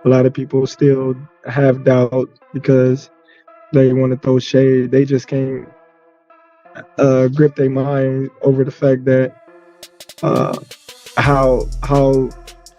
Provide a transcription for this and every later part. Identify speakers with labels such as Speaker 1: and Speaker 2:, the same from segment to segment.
Speaker 1: a lot of people still have doubt because they want to throw shade. They just can't grip their mind over the fact that how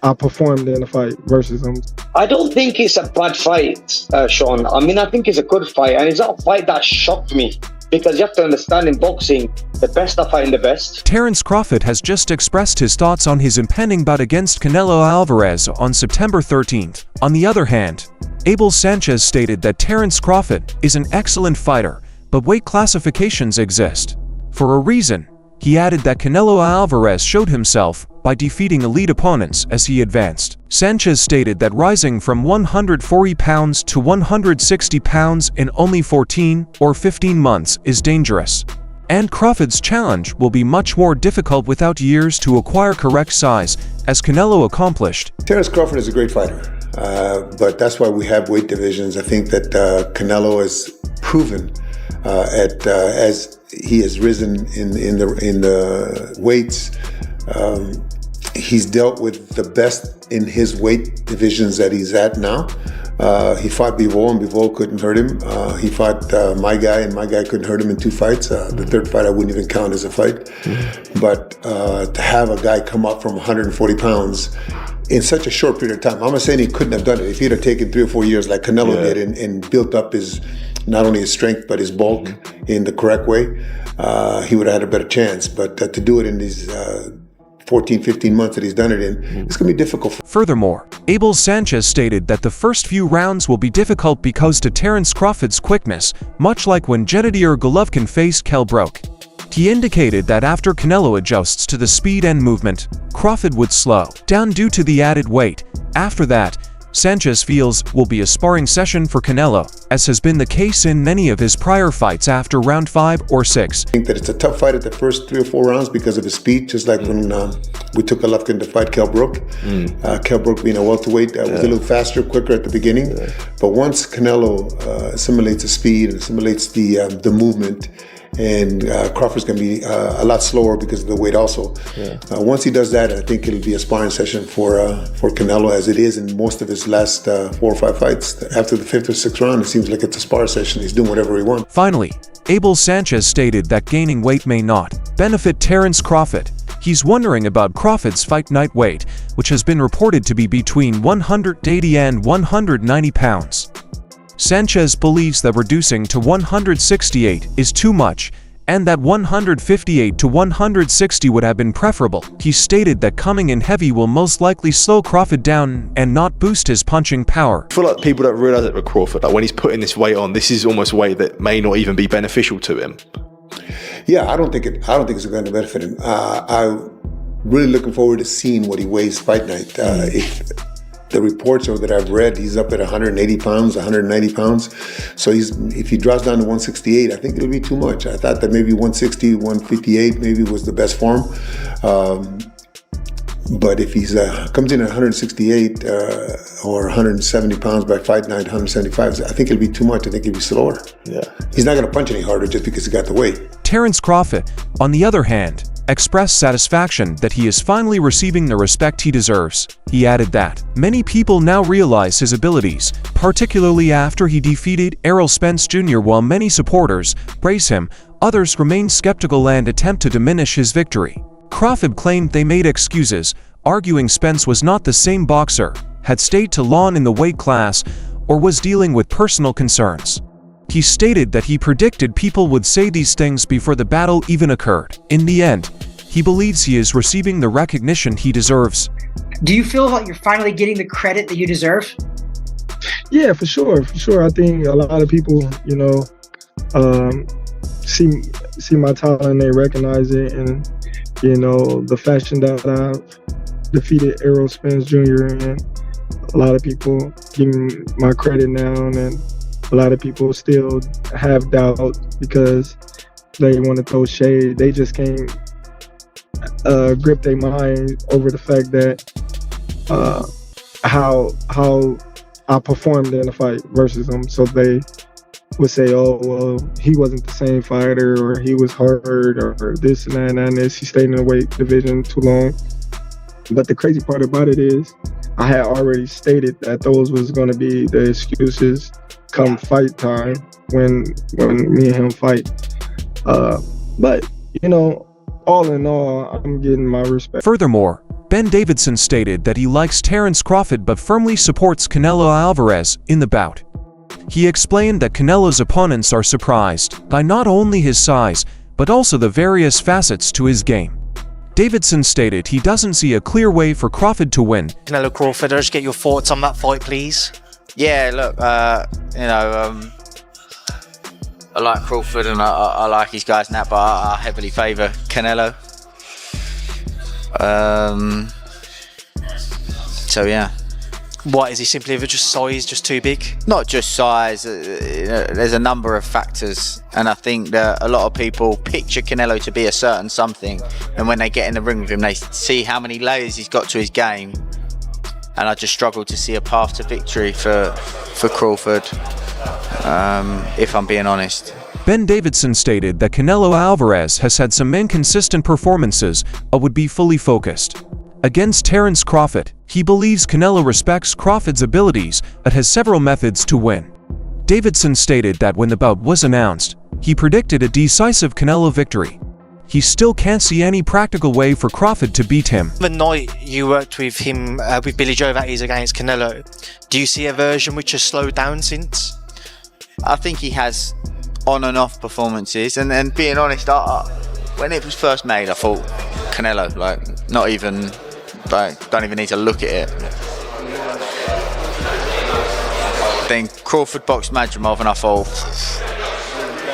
Speaker 1: I performed in a fight versus them.
Speaker 2: I don't think it's a bad fight, Sean. I mean, I think it's a good fight, and it's not a fight that shocked me. Because you have to understand, in boxing, the best are fighting the best.
Speaker 3: Terence Crawford has just expressed his thoughts on his impending bout against Canelo Alvarez on September 13th. On the other hand, Abel Sanchez stated that Terence Crawford is an excellent fighter, but weight classifications exist. For a reason, he added that Canelo Alvarez showed himself by defeating elite opponents as he advanced. Sanchez stated that rising from 140 pounds to 160 pounds in only 14 or 15 months is dangerous, and Crawford's challenge will be much more difficult without years to acquire correct size, as Canelo accomplished.
Speaker 4: Terence Crawford is a great fighter, but that's why we have weight divisions. I think that Canelo has proven as he has risen in the weights. He's dealt with the best in his weight divisions that he's at now. He fought Bivol, and Bivol couldn't hurt him. He fought my guy, and my guy couldn't hurt him in 2 fights. The third fight I wouldn't even count as a fight. But to have a guy come up from 140 pounds in such a short period of time, I'm not saying he couldn't have done it. If he'd have taken 3 or 4 years like Canelo did and built up his, not only his strength, but his bulk in the correct way, he would have had a better chance. But to do it in these 14, 15 months that he's done it in, it's going to be difficult.
Speaker 3: Furthermore, Abel Sanchez stated that the first few rounds will be difficult because to Terence Crawford's quickness, much like when Jededier Golovkin faced Kell Brook. He indicated that after Canelo adjusts to the speed and movement, Crawford would slow down due to the added weight. After that, Sanchez feels will be a sparring session for Canelo, as has been the case in many of his prior fights after round 5 or 6.
Speaker 4: I think that it's a tough fight at the first 3 or 4 rounds because of his speed, just like when we took Golovkin to fight Kell Brook. Kell Brook being a welterweight, was a little faster, quicker at the beginning. But once Canelo assimilates the speed and assimilates the movement, and Crawford's going to be a lot slower because of the weight also. Once he does that, I think it'll be a sparring session for Canelo, as it is in most of his last 4 or 5 fights. After the 5th or 6th round, it seems like it's a sparring session. He's doing whatever he wants.
Speaker 3: Finally, Abel Sanchez stated that gaining weight may not benefit Terence Crawford. He's wondering about Crawford's fight night weight, which has been reported to be between 180 and 190 pounds. Sanchez believes that reducing to 168 is too much, and that 158 to 160 would have been preferable. He stated that coming in heavy will most likely slow Crawford down and not boost his punching power.
Speaker 5: I feel like people don't realise it with Crawford, like when he's putting this weight on, this is almost weight that may not even be beneficial to him.
Speaker 4: Yeah, I don't think it's going to benefit him. I'm really looking forward to seeing what he weighs fight night. If the reports that I've read, he's up at 180 pounds, 190 pounds. So if he drops down to 168, I think it'll be too much. I thought that maybe 160, 158 maybe was the best form. But if he's comes in at 168 or 170 pounds by fight night, 175, I think it'll be too much. I think it'll be slower. He's not going to punch any harder just because he got the weight.
Speaker 3: Terence Crawford, on the other hand, expressed satisfaction that he is finally receiving the respect he deserves. He added that many people now realize his abilities, particularly after he defeated Errol Spence Jr. While many supporters praise him, others remain skeptical and attempt to diminish his victory. Crawford claimed they made excuses, arguing Spence was not the same boxer, had stayed too long in the weight class, or was dealing with personal concerns. He stated that he predicted people would say these things before the battle even occurred. In the end, he believes he is receiving the recognition he deserves.
Speaker 6: Do you feel like you're finally getting the credit that you deserve?
Speaker 1: Yeah, for sure. I think a lot of people, see my talent, they recognize it, and the fashion that I've defeated Errol Spence Jr. and a lot of people give me my credit now, and a lot of people still have doubt because they want to throw shade. They just can't grip their mind over the fact that how I performed in a fight versus them. So they would say, oh, well, he wasn't the same fighter, or he was hurt, or this and that and this. He stayed in the weight division too long. But the crazy part about it is, I had already stated that those was going to be the excuses come fight time when me and him fight. But you know, all in all, I'm getting my respect.
Speaker 3: Furthermore, Ben Davidson stated that he likes Terence Crawford but firmly supports Canelo Alvarez in the bout. He explained that Canelo's opponents are surprised by not only his size, but also the various facets to his game. Davidson stated he doesn't see a clear way for Crawford to win.
Speaker 7: Canelo Crawford, I'll just get your thoughts on that fight, please.
Speaker 8: Yeah, look, you know, I like Crawford and I like his guys and that, but I heavily favour Canelo. So yeah.
Speaker 7: What, is he simply just size, just too big?
Speaker 8: Not just size, there's a number of factors, and I think that a lot of people picture Canelo to be a certain something, and when they get in the ring with him they see how many layers he's got to his game, and I just struggle to see a path to victory for Crawford, if I'm being honest.
Speaker 3: Ben Davidson stated that Canelo Alvarez has had some inconsistent performances but would be fully focused. Against Terence Crawford, he believes Canelo respects Crawford's abilities but has several methods to win. Davidson stated that when the bout was announced, he predicted a decisive Canelo victory. He still can't see any practical way for Crawford to beat him.
Speaker 7: The night you worked with him, with Billy Joe, that is, against Canelo, do you see a version which has slowed down since?
Speaker 8: I think he has on and off performances, and being honest, when it was first made I thought Canelo, like, not even, like, don't even need to look at it. Then Crawford boxed Madrimov and I thought,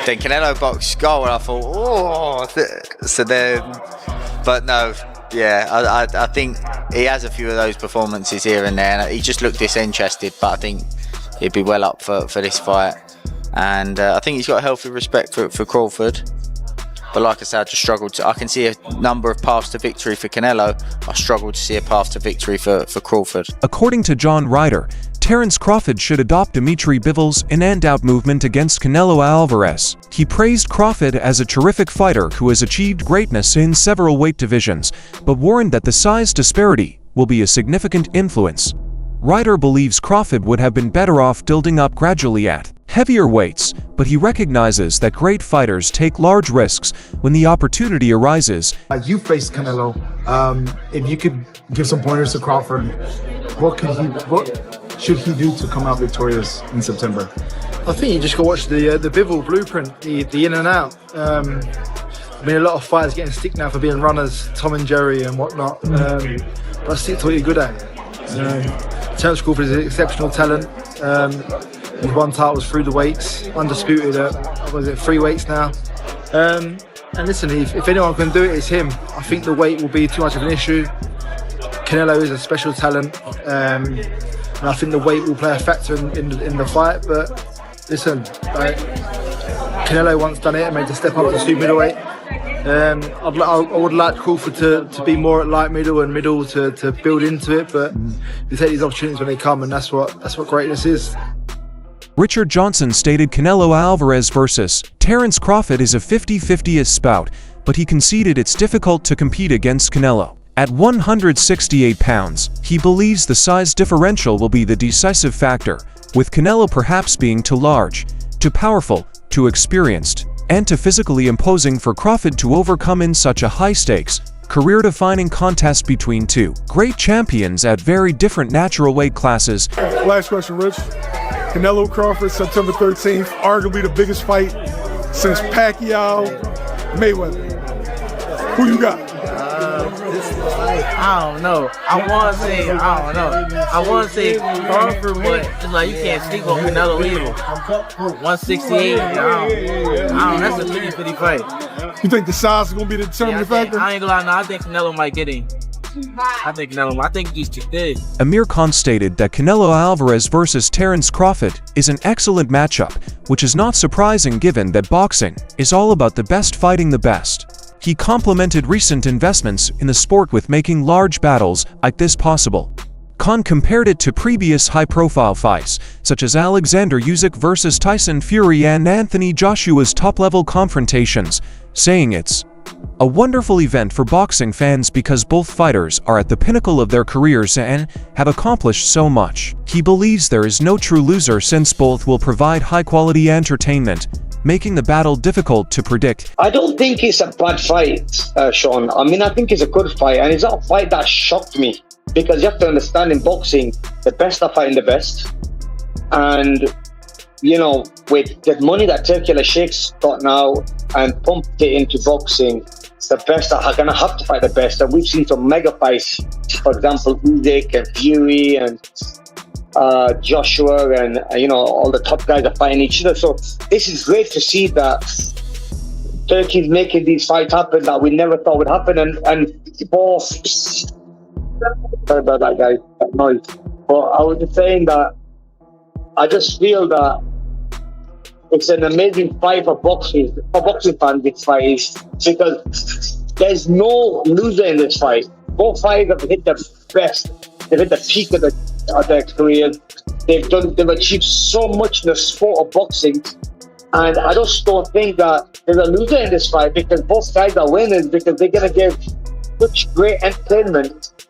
Speaker 8: then Canelo boxed Skull and I thought, oh, so then, but no, yeah, I think he has a few of those performances here and there, and he just looked disinterested, but I think he'd be well up for this fight, and I think he's got a healthy respect for Crawford. But like I said, I just struggled to. I can see a number of paths to victory for Canelo. I struggled to see a path to victory for Crawford.
Speaker 3: According to John Ryder, Terence Crawford should adopt Dimitri Bivol's in-and-out movement against Canelo Alvarez. He praised Crawford as a terrific fighter who has achieved greatness in several weight divisions, but warned that the size disparity will be a significant influence. Ryder believes Crawford would have been better off building up gradually at heavier weights, but he recognizes that great fighters take large risks when the opportunity arises.
Speaker 9: You faced Canelo. If you could give some pointers to Crawford, what should he do to come out victorious in September?
Speaker 10: I think you just got to watch the Bivol blueprint, the in and out. I mean, a lot of fighters getting stick now for being runners, Tom and Jerry and whatnot. But stick to what you're good at. Terence Crawford is an exceptional talent. He's won titles through the weights, undisputed at 3 weights now. And listen, if anyone can do it, it's him. I think the weight will be too much of an issue. Canelo is a special talent, and I think the weight will play a factor in the fight. But listen, Canelo once done it and made the step up to super middleweight. I would like Crawford to be more at light middle and middle to build into it, but you take these opportunities when they come, and that's what greatness is.
Speaker 3: Richard Johnson stated Canelo Alvarez versus Terence Crawford is a 50-50 bout, but he conceded it's difficult to compete against Canelo. At 168 pounds, he believes the size differential will be the decisive factor, with Canelo perhaps being too large, too powerful, too experienced, and too physically imposing for Crawford to overcome in such a high-stakes, career-defining contest between two great champions at very different natural weight classes.
Speaker 11: Last question, Rich. Canelo Crawford, September 13th, arguably the biggest fight since Pacquiao Mayweather. Who you got?
Speaker 12: I don't know. I want to say Crawford, but it's like you can't speak on Canelo either. 168. I don't. That's a 50-50 fight.
Speaker 11: You think the size is gonna be the determining factor?
Speaker 12: I ain't gonna lie. No, I think Canelo might get in. I think he's too big.
Speaker 3: Amir Khan stated that Canelo Alvarez versus Terence Crawford is an excellent matchup, which is not surprising given that boxing is all about the best fighting the best. He complimented recent investments in the sport with making large battles like this possible. Khan compared it to previous high-profile fights, such as Alexander Usyk versus Tyson Fury and Anthony Joshua's top-level confrontations, saying it's A wonderful event for boxing fans because both fighters are at the pinnacle of their careers and have accomplished so much. He believes there is no true loser since both will provide high-quality entertainment, making the battle difficult to predict.
Speaker 2: I don't think it's a bad fight, Sean. I mean, I think it's a good fight, and it's not a fight that shocked me because you have to understand in boxing, the best are fighting the best. And, you know, with the money that Turkey Sheikh's got now and pumped it into boxing, the best are going to have to fight the best. And we've seen some mega fights, for example, Usyk and Fury and Joshua and, you know, all the top guys are fighting each other. So this is great to see that Turkey's making these fights happen that we never thought would happen. And both, sorry about that, guys, that noise. But I was just saying that I just feel that it's an amazing fight for boxing fans. This fight is because there's no loser in this fight. Both fighters have hit their best. They've hit the peak of their career. They've achieved so much in the sport of boxing, and I just don't think that there's a loser in this fight because both guys are winners because they're gonna give such great entertainment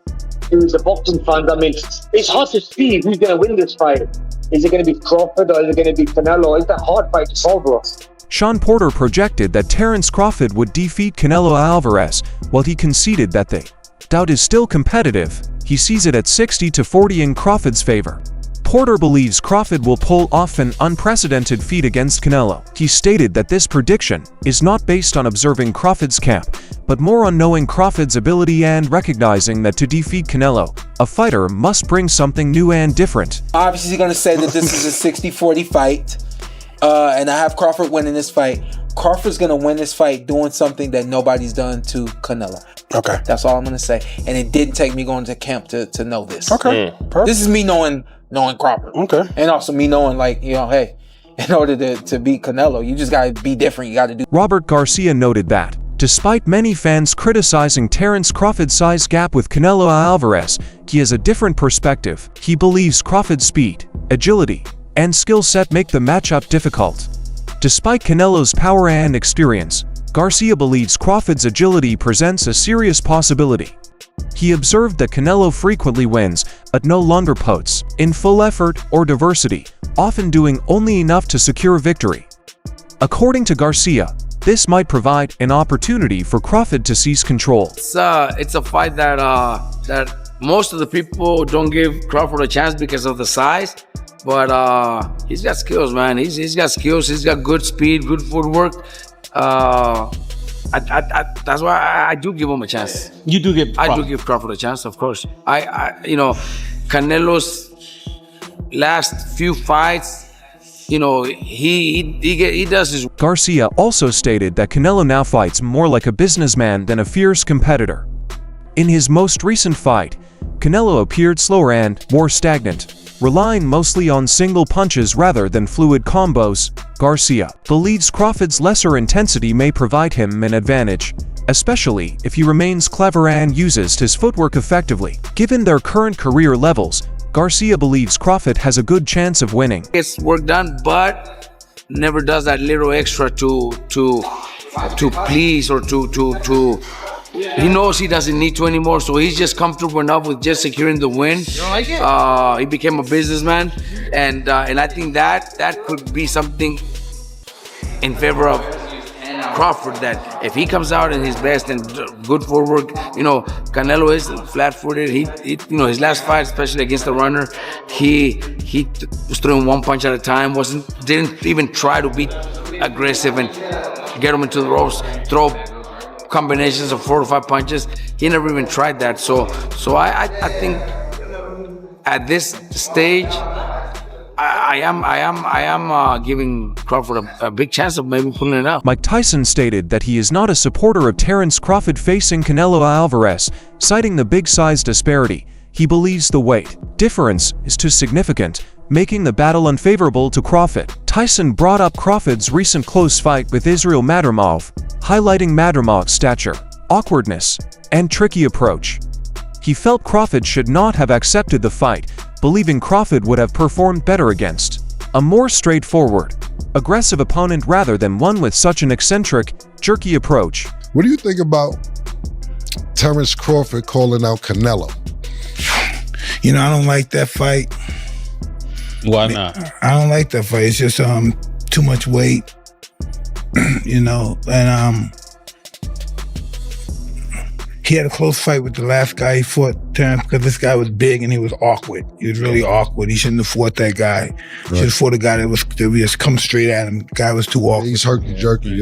Speaker 2: to the boxing fans. I mean, it's hard to see who's gonna win this fight. Is it going to be Crawford or is it going to be Canelo? It's a hard fight to solve for us.
Speaker 3: Sean Porter projected that Terence Crawford would defeat Canelo Alvarez, while he conceded that the bout is still competitive. He sees it at 60-40 in Crawford's favor. Porter believes Crawford will pull off an unprecedented feat against Canelo. He stated that this prediction is not based on observing Crawford's camp, but more on knowing Crawford's ability and recognizing that to defeat Canelo, a fighter must bring something new and different.
Speaker 13: Obviously, he's going to say that this is a 60-40 fight, and I have Crawford winning this fight. Crawford's going to win this fight doing something that nobody's done to Canelo.
Speaker 14: Okay.
Speaker 13: That's all I'm going to say. And it didn't take me going to camp to know this.
Speaker 14: Okay. Perfect.
Speaker 13: This is me knowing Crawford.
Speaker 14: Okay.
Speaker 13: And also me knowing, like, you know, hey, in order to beat Canelo, you just got to be different. You got to do.
Speaker 3: Robert Garcia noted that, despite many fans criticizing Terence Crawford's size gap with Canelo Alvarez, he has a different perspective. He believes Crawford's speed, agility, and skill set make the matchup difficult. Despite Canelo's power and experience, Garcia believes Crawford's agility presents a serious possibility. He observed that Canelo frequently wins, but no longer puts in full effort or diversity, often doing only enough to secure victory. According to Garcia, this might provide an opportunity for Crawford to seize control.
Speaker 12: It's a fight that most of the people don't give Crawford a chance because of the size, but he's got skills, man. He's got skills. He's got good speed, good footwork. That's why I do give him a chance.
Speaker 14: You do give.
Speaker 12: I do give Crawford a chance, of course. You know, Canelo's last few fights, you know, he does his.
Speaker 3: Garcia also stated that Canelo now fights more like a businessman than a fierce competitor. In his most recent fight, Canelo appeared slower and more stagnant, relying mostly on single punches rather than fluid combos. Garcia believes Crawford's lesser intensity may provide him an advantage, especially if he remains clever and uses his footwork effectively. Given their current career levels, Garcia believes Crawford has a good chance of winning.
Speaker 12: Gets work done, but never does that little extra to please or to. He knows he doesn't need to anymore, so he's just comfortable enough with just securing the win.
Speaker 13: You don't like it?
Speaker 12: He became a businessman, and I think that could be something in favor of Crawford. That if he comes out in his best and good footwork, you know, Canelo is flat-footed. He you know, his last fight, especially against the runner, he was throwing one punch at a time. Didn't even try to be aggressive and get him into the ropes. Throw combinations of 4 or 5 punches. He never even tried that. So I think at this stage, I am giving Crawford a big chance of maybe pulling it out.
Speaker 3: Mike Tyson stated that he is not a supporter of Terence Crawford facing Canelo Alvarez, citing the big size disparity. He believes the weight difference is too significant, making the battle unfavorable to Crawford. Tyson brought up Crawford's recent close fight with Israel Madrimov, highlighting Madrimov's stature, awkwardness, and tricky approach. He felt Crawford should not have accepted the fight, believing Crawford would have performed better against a more straightforward, aggressive opponent rather than one with such an eccentric, jerky approach.
Speaker 14: What do you think about Terence Crawford calling out Canelo?
Speaker 15: You know, I don't like that fight.
Speaker 16: Why not?
Speaker 15: I don't like that fight. It's just too much weight, you know, and he had a close fight with the last guy he fought, Terence, because this guy was big and he was awkward. He was really awkward. He shouldn't have fought that guy. Right. He should have fought a guy that was just come straight at him. The guy was too awkward.
Speaker 14: He's herky-jerky.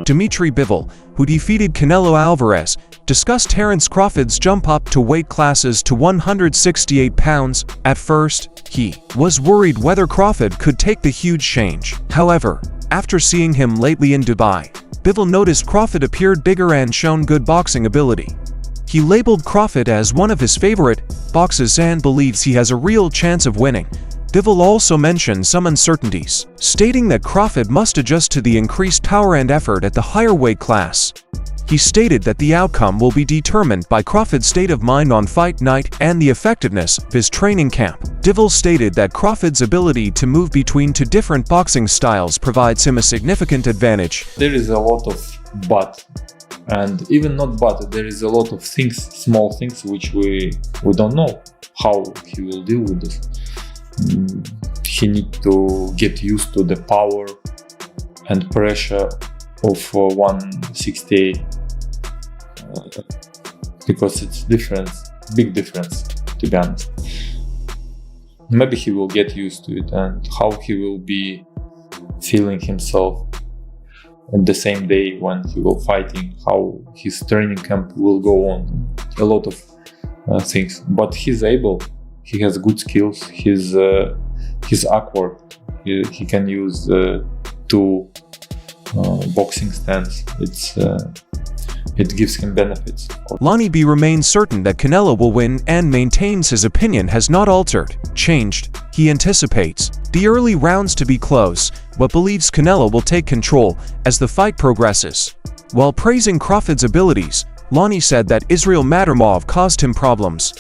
Speaker 3: Dmitry Bivol, who defeated Canelo Alvarez, discussed Terence Crawford's jump up to weight classes to 168 pounds. At first, he was worried whether Crawford could take the huge change. However, after seeing him lately in Dubai, Bivol noticed Crawford appeared bigger and shown good boxing ability. He labeled Crawford as one of his favorite boxers and believes he has a real chance of winning. Bivol also mentioned some uncertainties, stating that Crawford must adjust to the increased power and effort at the higher weight class. He stated that the outcome will be determined by Crawford's state of mind on fight night and the effectiveness of his training camp. Bivol stated that Crawford's ability to move between two different boxing styles provides him a significant advantage.
Speaker 16: There is a lot of but, and even not but, there is a lot of things, small things, which we don't know how he will deal with this. He needs to get used to the power and pressure of 168 because it's big difference, to be honest. Maybe he will get used to it, and how he will be feeling himself on the same day when he will fighting, how his training camp will go on, a lot of things. But he's able, he has good skills, he's awkward, he can use two boxing stance. It gives him benefits.
Speaker 3: Lonnie B remains certain that Canelo will win and maintains his opinion has not changed. He anticipates the early rounds to be close, but believes Canelo will take control as the fight progresses. While praising Crawford's abilities, Lonnie said that Israel Madrimov caused him problems.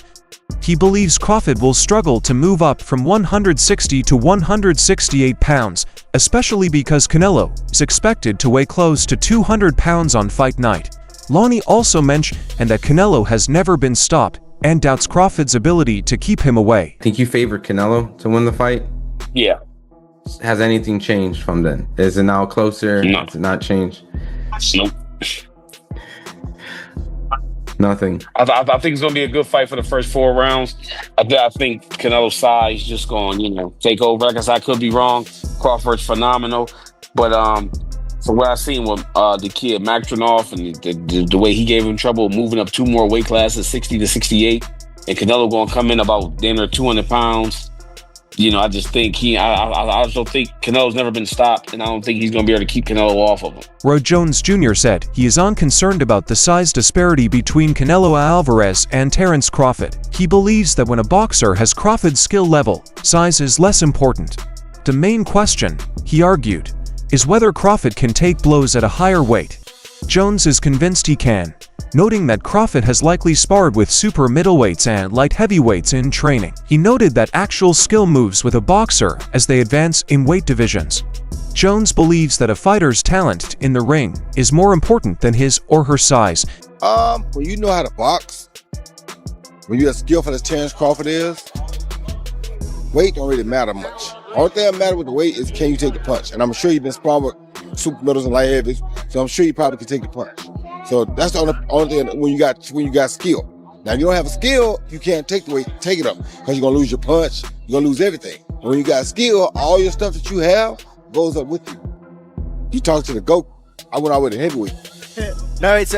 Speaker 3: He believes Crawford will struggle to move up from 160 to 168 pounds, especially because Canelo is expected to weigh close to 200 pounds on fight night. Lonnie also mentioned that Canelo has never been stopped and doubts Crawford's ability to keep him away.
Speaker 17: Think you favored Canelo to win the fight?
Speaker 18: Yeah.
Speaker 17: Has anything changed from then? Is it now closer?
Speaker 18: No.
Speaker 17: Has it not changed?
Speaker 18: Nope.
Speaker 17: Nothing.
Speaker 18: I think it's going to be a good fight for the first 4 rounds. I think Canelo's size just going, take over. Like I said, I could be wrong. Crawford's phenomenal. But from what I've seen with the kid Maktrinoff and the way he gave him trouble moving up 2 more weight classes, 60 to 68, and Canelo going to come in about damn near 200 pounds. I just think I just don't think Canelo's never been stopped, and I don't think he's going to be able to keep Canelo off of him.
Speaker 3: Roy Jones Jr. said he is unconcerned about the size disparity between Canelo Alvarez and Terence Crawford. He believes that when a boxer has Crawford's skill level, size is less important. The main question, he argued, is whether Crawford can take blows at a higher weight. Jones is convinced he can, noting that Crawford has likely sparred with super middleweights and light heavyweights in training. He noted that actual skill moves with a boxer as they advance in weight divisions. Jones believes that a fighter's talent in the ring is more important than his or her size.
Speaker 19: When you know how to box, when you're as skillful as Terence Crawford is, weight don't really matter much. Only thing that matters with the weight is can you take the punch. And I'm sure you've been sparring with super middles and light heavies, so I'm sure you probably can take the punch. So that's the only thing when you got skill. Now, if you don't have a skill, you can't take the weight, take it up, because you're gonna lose your punch, you're gonna lose everything. And when you got skill, all your stuff that you have goes up with you. You talk to the GOAT, I went out with a heavyweight.
Speaker 20: No, it's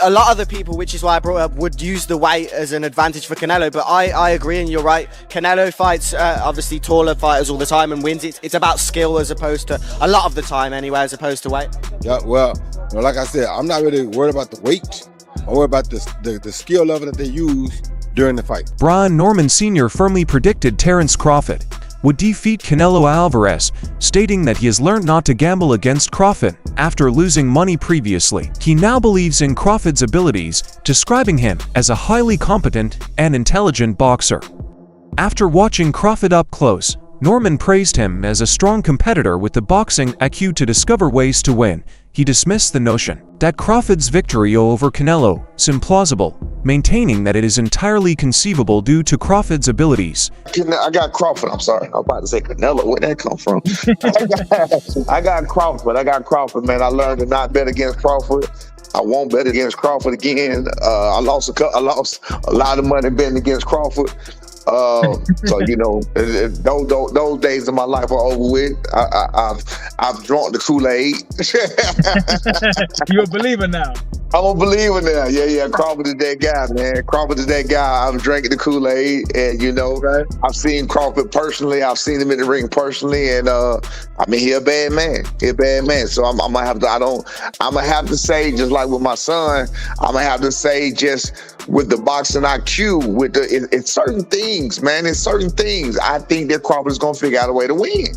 Speaker 20: a lot of the people, which is why I brought up, would use the weight as an advantage for Canelo. But I agree, and you're right. Canelo fights obviously taller fighters all the time and wins. It's about skill as opposed to a lot of the time anyway, as opposed to weight.
Speaker 19: Yeah, well, like I said, I'm not really worried about the weight. I'm worried about the skill level that they use during the fight.
Speaker 3: Brian Norman Sr. firmly predicted Terence Crawford would defeat Canelo Alvarez, stating that he has learned not to gamble against Crawford after losing money previously. He now believes in Crawford's abilities, describing him as a highly competent and intelligent boxer. After watching Crawford up close, Norman praised him as a strong competitor with the boxing IQ to discover ways to win he dismissed the notion that Crawford's victory over Canelo is implausible, maintaining that it is entirely conceivable due to Crawford's abilities.
Speaker 21: I got Crawford. I'm sorry. I was about to say Canelo. Where'd that come from? I got Crawford, man. I learned to not bet against Crawford. I won't bet against Crawford again. I lost a lot of money betting against Crawford. So you know, those days of my life are over with. I've drunk the Kool-Aid.
Speaker 22: You're a believer now.
Speaker 21: I'm a believer now. Yeah. Crawford is that guy, man. Crawford is that guy. I'm drinking the Kool-Aid, and you know, I've seen Crawford personally. I've seen him in the ring personally, and I mean, he a bad man. So I'm gonna have to. I'm gonna have to say, just like with my son, I'm gonna have to say, just with the boxing IQ, with it's certain things, man. It's certain things. I think that Crawford is gonna figure out a way to win.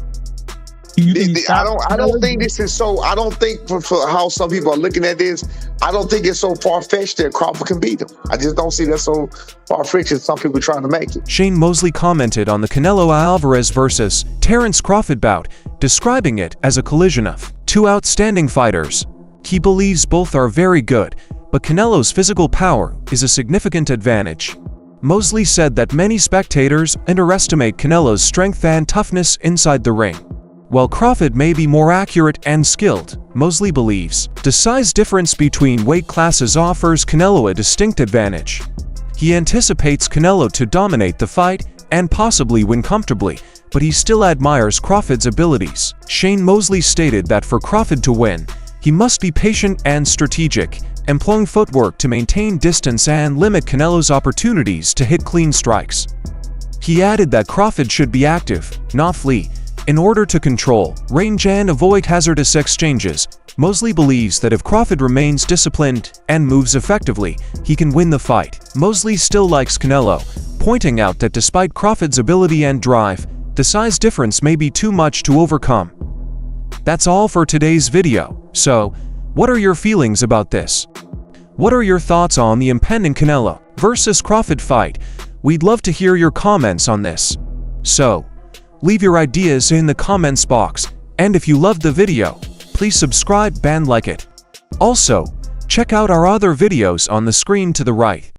Speaker 21: I don't think this is so. I don't think for how some people are looking at this, I don't think it's so far-fetched that Crawford can beat him. I just don't see that so far-fetched as some people trying to make it.
Speaker 3: Shane Mosley commented on the Canelo Alvarez versus Terence Crawford bout, describing it as a collision of two outstanding fighters. He believes both are very good, but Canelo's physical power is a significant advantage. Mosley said that many spectators underestimate Canelo's strength and toughness inside the ring. While Crawford may be more accurate and skilled, Mosley believes the size difference between weight classes offers Canelo a distinct advantage. He anticipates Canelo to dominate the fight and possibly win comfortably, but he still admires Crawford's abilities. Shane Mosley stated that for Crawford to win, he must be patient and strategic, employing footwork to maintain distance and limit Canelo's opportunities to hit clean strikes. He added that Crawford should be active, not flee, in order to control, range and avoid hazardous exchanges. Mosley believes that if Crawford remains disciplined and moves effectively, he can win the fight. Mosley still likes Canelo, pointing out that despite Crawford's ability and drive, the size difference may be too much to overcome. That's all for today's video. So, what are your feelings about this? What are your thoughts on the impending Canelo versus Crawford fight? We'd love to hear your comments on this. So, leave your ideas in the comments box, and if you loved the video, please subscribe and like it. Also, check out our other videos on the screen to the right.